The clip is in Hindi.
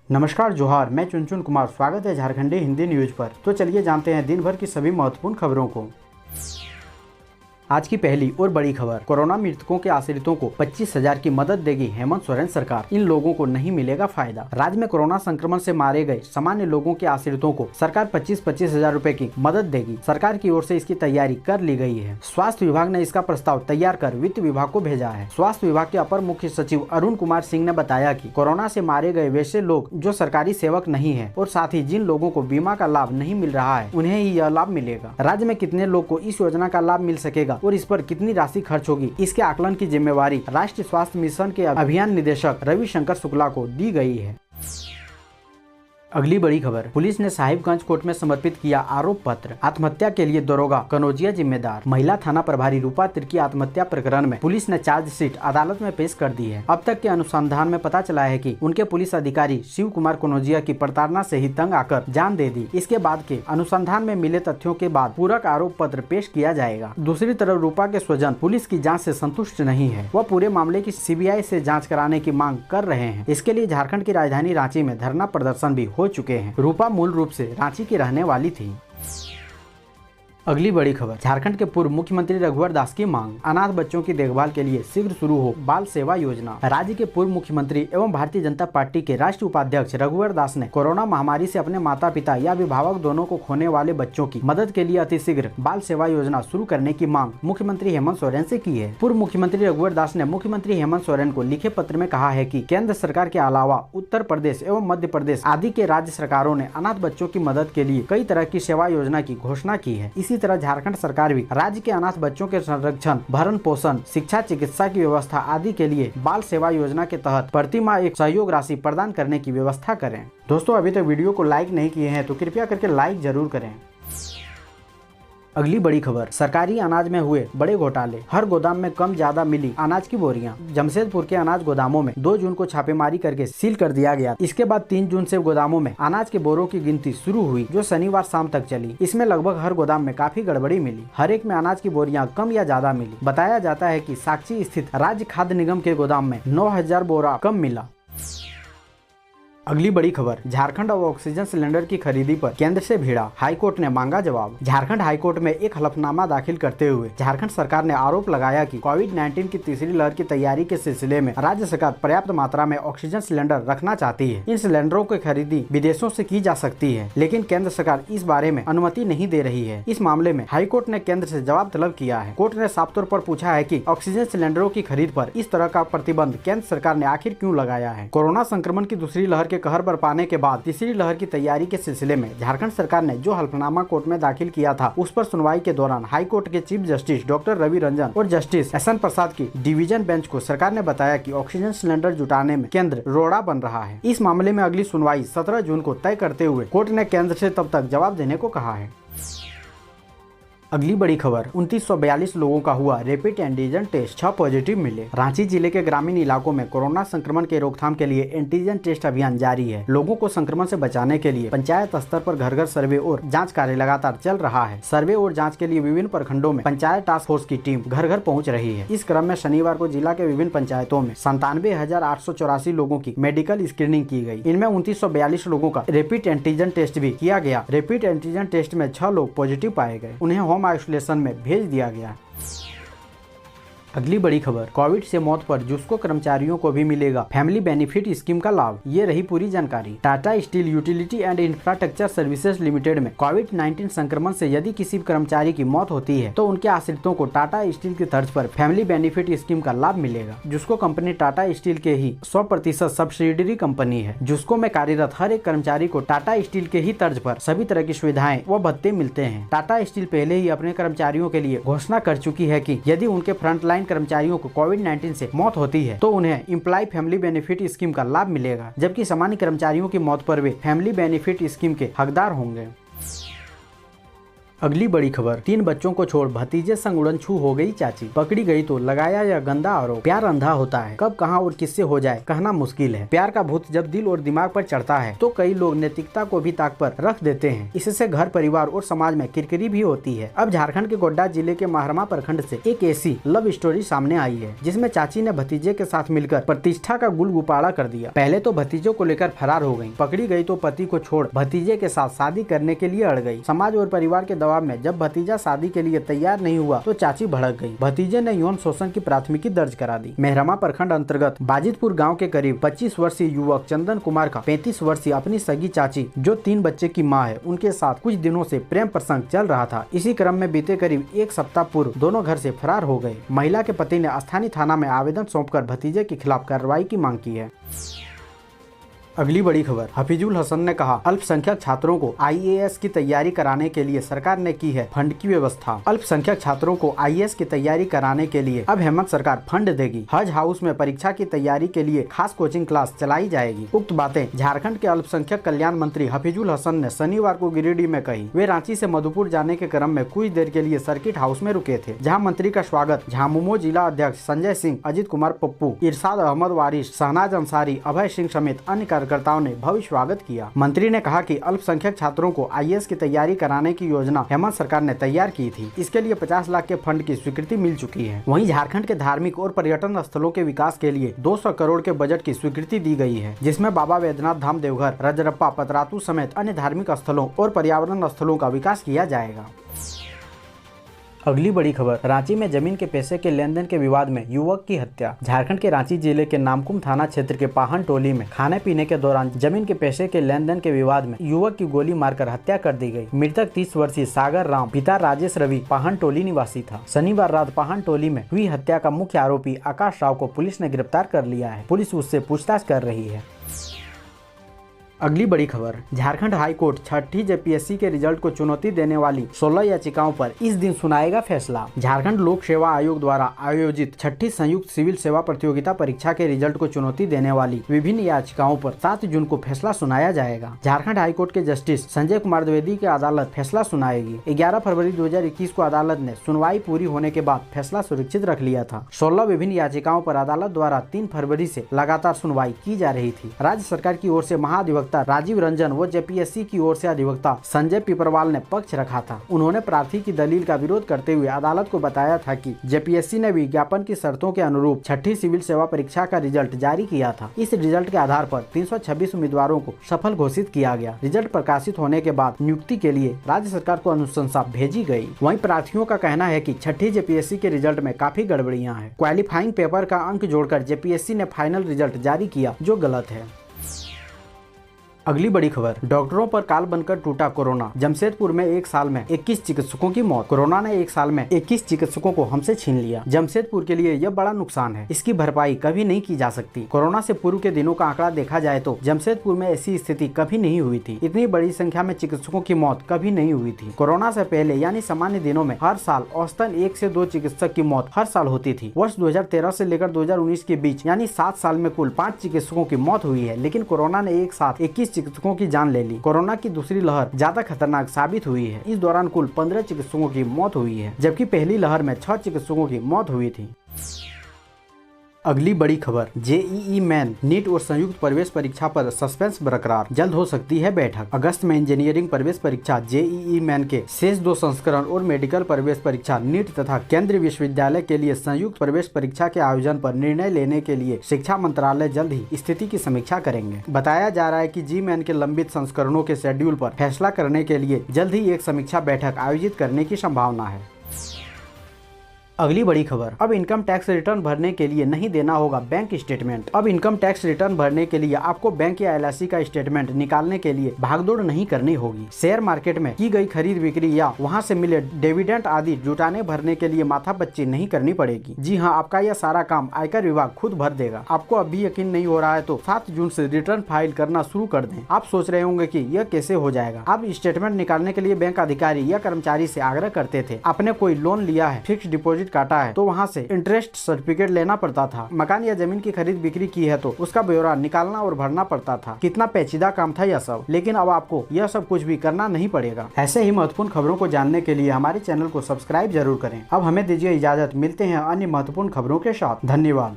नमस्कार जोहार, मैं चुनचुन कुमार। स्वागत है झारखंडी हिंदी न्यूज पर। तो चलिए जानते हैं दिन भर की सभी महत्वपूर्ण खबरों को। आज की पहली और बड़ी खबर, कोरोना मृतकों के आश्रितों को 25,000 की मदद देगी हेमंत सोरेन सरकार। इन लोगों को नहीं मिलेगा फायदा। राज्य में कोरोना संक्रमण से मारे गए सामान्य लोगों के आश्रितों को सरकार 25,000 रुपए की मदद देगी। सरकार की ओर से इसकी तैयारी कर ली गई है। स्वास्थ्य विभाग ने इसका प्रस्ताव तैयार कर वित्त विभाग को भेजा है। स्वास्थ्य विभाग के अपर मुख्य सचिव अरुण कुमार सिंह ने बताया कि कोरोना से मारे गए वैसे लोग जो सरकारी सेवक नहीं है और साथ ही जिन लोगों को बीमा का लाभ नहीं मिल रहा है, उन्हें ही यह लाभ मिलेगा। राज्य में कितने लोग को इस योजना का लाभ मिल सकेगा और इस पर कितनी राशि खर्च होगी, इसके आकलन की जिम्मेवारी राष्ट्रीय स्वास्थ्य मिशन के अभियान निदेशक रविशंकर शुक्ला को दी गई है। अगली बड़ी खबर, पुलिस ने साहिबगंज कोर्ट में समर्पित किया आरोप पत्र। आत्महत्या के लिए दरोगा कनौजिया जिम्मेदार। महिला थाना प्रभारी रूपा तिर्की आत्महत्या प्रकरण में पुलिस ने चार्जशीट अदालत में पेश कर दी है। अब तक के अनुसंधान में पता चला है कि उनके पुलिस अधिकारी शिव कुमार कनौजिया की प्रताड़ना से ही तंग आकर जान दे दी। इसके बाद के अनुसंधान में मिले तथ्यों के बाद पूरक आरोप पत्र पेश किया जाएगा। दूसरी तरफ रूपा के स्वजन पुलिस की जाँच से संतुष्ट नहीं है। वह पूरे मामले की CBI से जाँच कराने की मांग कर रहे हैं। इसके लिए झारखण्ड की राजधानी रांची में धरना प्रदर्शन भी हो चुके हैं। रूपा मूल रूप से रांची की रहने वाली थी। अगली बड़ी खबर, झारखंड के पूर्व मुख्यमंत्री रघुवर दास की मांग, अनाथ बच्चों की देखभाल के लिए शीघ्र शुरू हो बाल सेवा योजना। राज्य के पूर्व मुख्यमंत्री एवं भारतीय जनता पार्टी के राष्ट्रीय उपाध्यक्ष रघुवर दास ने कोरोना महामारी से अपने माता पिता या अभिभावक दोनों को खोने वाले बच्चों की मदद के लिए अतिशीघ्र बाल सेवा योजना शुरू करने की मांग मुख्यमंत्री हेमंत सोरेन से की है। पूर्व मुख्यमंत्री रघुवर दास ने मुख्यमंत्री हेमंत सोरेन को लिखे पत्र में कहा है कि केंद्र सरकार के अलावा उत्तर प्रदेश एवं मध्य प्रदेश आदि के राज्य सरकारों ने अनाथ बच्चों की मदद के लिए कई तरह की सेवा योजना की घोषणा की है। इसी तरह झारखंड सरकार भी राज्य के अनाथ बच्चों के संरक्षण, भरण पोषण, शिक्षा, चिकित्सा की व्यवस्था आदि के लिए बाल सेवा योजना के तहत प्रति माह एक सहयोग राशि प्रदान करने की व्यवस्था करें। दोस्तों, अभी तक वीडियो को लाइक नहीं किए हैं तो कृपया करके लाइक जरूर करें। अगली बड़ी खबर, सरकारी अनाज में हुए बड़े घोटाले, हर गोदाम में कम ज्यादा मिली अनाज की बोरियां। जमशेदपुर के अनाज गोदामों में 2 जून को छापेमारी करके सील कर दिया गया। इसके बाद 3 जून से गोदामों में अनाज के बोरों की गिनती शुरू हुई, जो शनिवार शाम तक चली। इसमें लगभग हर गोदाम में काफी गड़बड़ी मिली। हर एक में अनाज की बोरियां कम या ज्यादा मिली। बताया जाता है कि साक्षी स्थित राज्य खाद्य निगम के गोदाम में 9,000 बोरा कम मिला। अगली बड़ी खबर, झारखंड अब ऑक्सीजन सिलेंडर की खरीदी पर केंद्र से भिड़ा, हाईकोर्ट ने मांगा जवाब। झारखंड हाईकोर्ट में एक हलफनामा दाखिल करते हुए झारखंड सरकार ने आरोप लगाया कि कोविड-19 की तीसरी लहर की तैयारी के सिलसिले में राज्य सरकार पर्याप्त मात्रा में ऑक्सीजन सिलेंडर रखना चाहती है। इन सिलेंडरों की खरीदी विदेशों से की जा सकती है, लेकिन केंद्र सरकार इस बारे में अनुमति नहीं दे रही है। इस मामले में हाईकोर्ट ने केंद्र से जवाब तलब किया है। कोर्ट ने साफ तौर पर पूछा है कि ऑक्सीजन सिलेंडरों की खरीद पर इस तरह का प्रतिबंध केंद्र सरकार ने आखिर क्यों लगाया है। कोरोना संक्रमण की दूसरी लहर के कहर बरपाने के बाद तीसरी लहर की तैयारी के सिलसिले में झारखंड सरकार ने जो हलफनामा कोर्ट में दाखिल किया था, उस पर सुनवाई के दौरान हाई कोर्ट के chief justice doctor Ravi Ranjan और जस्टिस एस एन प्रसाद की डिवीजन बेंच को सरकार ने बताया कि ऑक्सीजन सिलेंडर जुटाने में केंद्र रोड़ा बन रहा है। इस मामले में अगली सुनवाई 17 जून को तय करते हुए कोर्ट ने केंद्र से तब तक जवाब देने को कहा है। अगली बड़ी खबर, 2942 लोगों का हुआ रैपिड एंटीजन टेस्ट, 6 पॉजिटिव मिले। रांची जिले के ग्रामीण इलाकों में कोरोना संक्रमण के रोकथाम के लिए एंटीजन टेस्ट अभियान जारी है। लोगों को संक्रमण से बचाने के लिए पंचायत स्तर पर घर घर सर्वे और जांच कार्य लगातार चल रहा है। सर्वे और जांच के लिए विभिन्न प्रखंडों में पंचायत टास्क फोर्स की टीम घर घर पहुँच रही है। इस क्रम में शनिवार को जिला के विभिन्न पंचायतों में 97,884 लोगों की मेडिकल स्क्रीनिंग की गई। इनमें 2942 लोगों का रैपिड एंटीजन टेस्ट भी किया गया। रैपिड एंटीजन टेस्ट में 6 लोग पॉजिटिव पाए गए। उन्हें होम आइसोलेशन में भेज दिया गया। अगली बड़ी खबर, कोविड से मौत पर जुस्को कर्मचारियों को भी मिलेगा फैमिली बेनिफिट स्कीम का लाभ। ये रही पूरी जानकारी। Tata steel utility and infrastructure services limited में कोविड-19 संक्रमण से यदि किसी कर्मचारी की मौत होती है तो उनके आश्रितों को टाटा स्टील की तर्ज पर फैमिली बेनिफिट स्कीम का लाभ मिलेगा। जुस्को कंपनी टाटा स्टील के ही 100% सब्सिडियरी कंपनी है। जुस्को में कार्यरत हर एक कर्मचारी को टाटा स्टील के ही तर्ज पर सभी तरह की सुविधाएं व भत्ते मिलते हैं। टाटा स्टील पहले ही अपने कर्मचारियों के लिए घोषणा कर चुकी है कि यदि उनके फ्रंटलाइन कर्मचारियों को कोविड-19 से मौत होती है तो उन्हें एम्प्लॉय फैमिली बेनिफिट स्कीम का लाभ मिलेगा, जबकि सामान्य कर्मचारियों की मौत पर वे फैमिली बेनिफिट स्कीम के हकदार होंगे। अगली बड़ी खबर, 3 बच्चों को छोड़ भतीजे संग उड़नछू हो गई चाची, पकड़ी गई तो लगाया यह गंदा आरोप। प्यार अंधा होता है, कब कहां और किससे हो जाए कहना मुश्किल है। प्यार का भूत जब दिल और दिमाग पर चढ़ता है तो कई लोग नैतिकता को भी ताक पर रख देते हैं। इससे घर परिवार और समाज में किरकिरी भी होती है। अब झारखंड के गोड्डा जिले के महरमा प्रखंड से एक ऐसी लव स्टोरी सामने आई है जिसमें चाची ने भतीजे के साथ मिलकर प्रतिष्ठा का गुलगुपाड़ा कर दिया। पहले तो भतीजों को लेकर फरार हो गयी, पकड़ी गयी तो पति को छोड़ भतीजे के साथ शादी करने के लिए अड़ गयी। समाज और परिवार के दबाव में जब भतीजा शादी के लिए तैयार नहीं हुआ तो चाची भड़क गई। भतीजे ने यौन शोषण की प्राथमिकी दर्ज करा दी। महरमा प्रखंड अंतर्गत बाजितपुर गांव के करीब 25 वर्षीय युवक चंदन कुमार का 35 वर्षीय अपनी सगी चाची जो 3 बच्चे की मां है उनके साथ कुछ दिनों से प्रेम प्रसंग चल रहा था। इसी क्रम में बीते करीब 1 सप्ताह पूर्व दोनों घर से फरार हो गए। महिला के पति ने स्थानीय थाना में आवेदन सौंपकर भतीजे के खिलाफ कार्रवाई की मांग की है। अगली बड़ी खबर, हफीजुल हसन ने कहा अल्पसंख्यक छात्रों को IAS की तैयारी कराने के लिए सरकार ने की है फंड की व्यवस्था। अल्पसंख्यक छात्रों को IAS की तैयारी कराने के लिए अब हेमंत सरकार फंड देगी। हज हाउस में परीक्षा की तैयारी के लिए खास कोचिंग क्लास चलाई जाएगी। उक्त बातें झारखंड के अल्पसंख्यक कल्याण मंत्री हफीजुल हसन ने शनिवार को गिरिडीह में कही। वे रांची से मधुपुर जाने के क्रम में कुछ देर के लिए सर्किट हाउस में रुके थे, जहाँ मंत्री का स्वागत झामुमो जिला अध्यक्ष संजय सिंह, अजित कुमार पप्पू, इरशाद अहमद वारिस, शहनाज अंसारी, अभय सिंह समेत अन्य कार्यकर्ताओं ने भव्य स्वागत किया। मंत्री ने कहा कि अल्पसंख्यक छात्रों को IAS की तैयारी कराने की योजना हेमंत सरकार ने तैयार की थी। इसके लिए 50 लाख के फंड की स्वीकृति मिल चुकी है। वहीं झारखंड के धार्मिक और पर्यटन स्थलों के विकास के लिए 200 करोड़ के बजट की स्वीकृति दी गई है, जिसमें बाबा बैद्यनाथ धाम देवघर, रजरप्पा, पतरातू समेत अन्य धार्मिक स्थलों और पर्यावरण स्थलों का विकास किया जाएगा। अगली बड़ी खबर, रांची में जमीन के पैसे के लेन देन के विवाद में युवक की हत्या। झारखंड के रांची जिले के नामकुम थाना क्षेत्र के पाहन टोली में खाने पीने के दौरान जमीन के पैसे के लेन देन के विवाद में युवक की गोली मारकर हत्या कर दी गई। मृतक 30 वर्षीय सागर राम पिता राजेश रवि पाहन टोली निवासी था। शनिवार रात पाहन टोली में हुई हत्या का मुख्य आरोपी आकाश राव को पुलिस ने गिरफ्तार कर लिया है। पुलिस उससे पूछताछ कर रही है। अगली बड़ी खबर, झारखंड हाई कोर्ट छठी JPSC के रिजल्ट को चुनौती देने वाली 16 याचिकाओं पर इस दिन सुनाएगा फैसला। झारखंड लोक सेवा आयोग द्वारा आयोजित छठी संयुक्त सिविल सेवा प्रतियोगिता परीक्षा के रिजल्ट को चुनौती देने वाली विभिन्न याचिकाओं पर 7 जून को फैसला सुनाया जाएगा। झारखंड हाई कोर्ट के जस्टिस संजय कुमार द्विवेदी की अदालत फैसला सुनाएगी। 11 फरवरी 2021 को अदालत ने सुनवाई पूरी होने के बाद फैसला सुरक्षित रख लिया था। 16 विभिन्न याचिकाओं पर अदालत द्वारा 3 फरवरी से लगातार सुनवाई की जा रही थी। राज्य सरकार की ओर से महाधिवक्ता राजीव रंजन व JPSC की ओर से अधिवक्ता संजय पिपरवाल ने पक्ष रखा था। उन्होंने प्रार्थी की दलील का विरोध करते हुए अदालत को बताया था कि JPSC ने विज्ञापन की शर्तों के अनुरूप छठी सिविल सेवा परीक्षा का रिजल्ट जारी किया था। इस रिजल्ट के आधार पर 326 उम्मीदवारों को सफल घोषित किया गया। रिजल्ट प्रकाशित होने के बाद नियुक्ति के लिए राज्य सरकार को अनुशंसा भेजी गयी। वहीं प्रार्थियों का कहना है कि छठी JPSC के रिजल्ट में काफी गड़बड़ियां हैं। क्वालिफाइंग पेपर का अंक जोड़कर JPSC ने फाइनल रिजल्ट जारी किया, जो गलत है। अगली बड़ी खबर, डॉक्टरों पर काल बनकर टूटा कोरोना। जमशेदपुर में एक साल में 21 चिकित्सकों की मौत। कोरोना ने एक साल में 21 चिकित्सकों को हमसे छीन लिया। जमशेदपुर के लिए यह बड़ा नुकसान है। इसकी भरपाई कभी नहीं की जा सकती। कोरोना से पूर्व के दिनों का आंकड़ा देखा जाए तो जमशेदपुर में ऐसी स्थिति कभी नहीं हुई थी। इतनी बड़ी संख्या में चिकित्सकों की मौत कभी नहीं हुई थी। कोरोना से पहले यानी सामान्य दिनों में हर साल औसतन 1 से 2 चिकित्सक की मौत हर साल होती थी। वर्ष 2013 से लेकर 2019 के बीच यानी 7 साल में कुल 5 चिकित्सकों की मौत हुई है। लेकिन कोरोना ने एक साथ 21 चिकित्सकों की जान ले ली। कोरोना की दूसरी लहर ज्यादा खतरनाक साबित हुई है। इस दौरान कुल 15 चिकित्सकों की मौत हुई है, जबकि पहली लहर में 6 चिकित्सकों की मौत हुई थी। अगली बड़ी खबर, JEE मेन, नीट और संयुक्त प्रवेश परीक्षा पर सस्पेंस बरकरार, जल्द हो सकती है बैठक। अगस्त में इंजीनियरिंग प्रवेश परीक्षा JEE मेन के शेष 2 संस्करण और मेडिकल प्रवेश परीक्षा नीट तथा केंद्रीय विश्वविद्यालय के लिए संयुक्त प्रवेश परीक्षा के आयोजन पर निर्णय लेने के लिए शिक्षा मंत्रालय जल्द ही स्थिति की समीक्षा करेंगे। बताया जा रहा है कि जी मेन के लंबित संस्करणों के शेड्यूल पर फैसला करने के लिए जल्द ही एक समीक्षा बैठक आयोजित करने की संभावना है। अगली बड़ी खबर, अब इनकम टैक्स रिटर्न भरने के लिए नहीं देना होगा बैंक स्टेटमेंट। अब इनकम टैक्स रिटर्न भरने के लिए आपको बैंक या LIC का स्टेटमेंट निकालने के लिए भागदौड़ नहीं करनी होगी। शेयर मार्केट में की गई खरीद बिक्री या वहां से मिले डिविडेंड आदि जुटाने भरने के लिए माथापच्ची नहीं करनी पड़ेगी। जी हाँ, आपका यह सारा काम आयकर विभाग खुद भर देगा। आपको अभी यकीन नहीं हो रहा है तो 7 जून से रिटर्न फाइल करना शुरू कर दें। आप सोच रहे होंगे कि यह कैसे हो जाएगा। आप स्टेटमेंट निकालने के लिए बैंक अधिकारी या कर्मचारी से आग्रह करते थे, आपने कोई लोन लिया है, फिक्स डिपोजिट खरीद काटा है तो वहाँ से इंटरेस्ट सर्टिफिकेट लेना पड़ता था। मकान या जमीन की खरीद बिक्री की है तो उसका ब्यौरा निकालना और भरना पड़ता था। कितना पेचीदा काम था यह सब, लेकिन अब आपको यह सब कुछ भी करना नहीं पड़ेगा। ऐसे ही महत्वपूर्ण खबरों को जानने के लिए हमारे चैनल को सब्सक्राइब जरूर करें। अब हमें दीजिए इजाजत, मिलते हैं अन्य महत्वपूर्ण खबरों के साथ। धन्यवाद।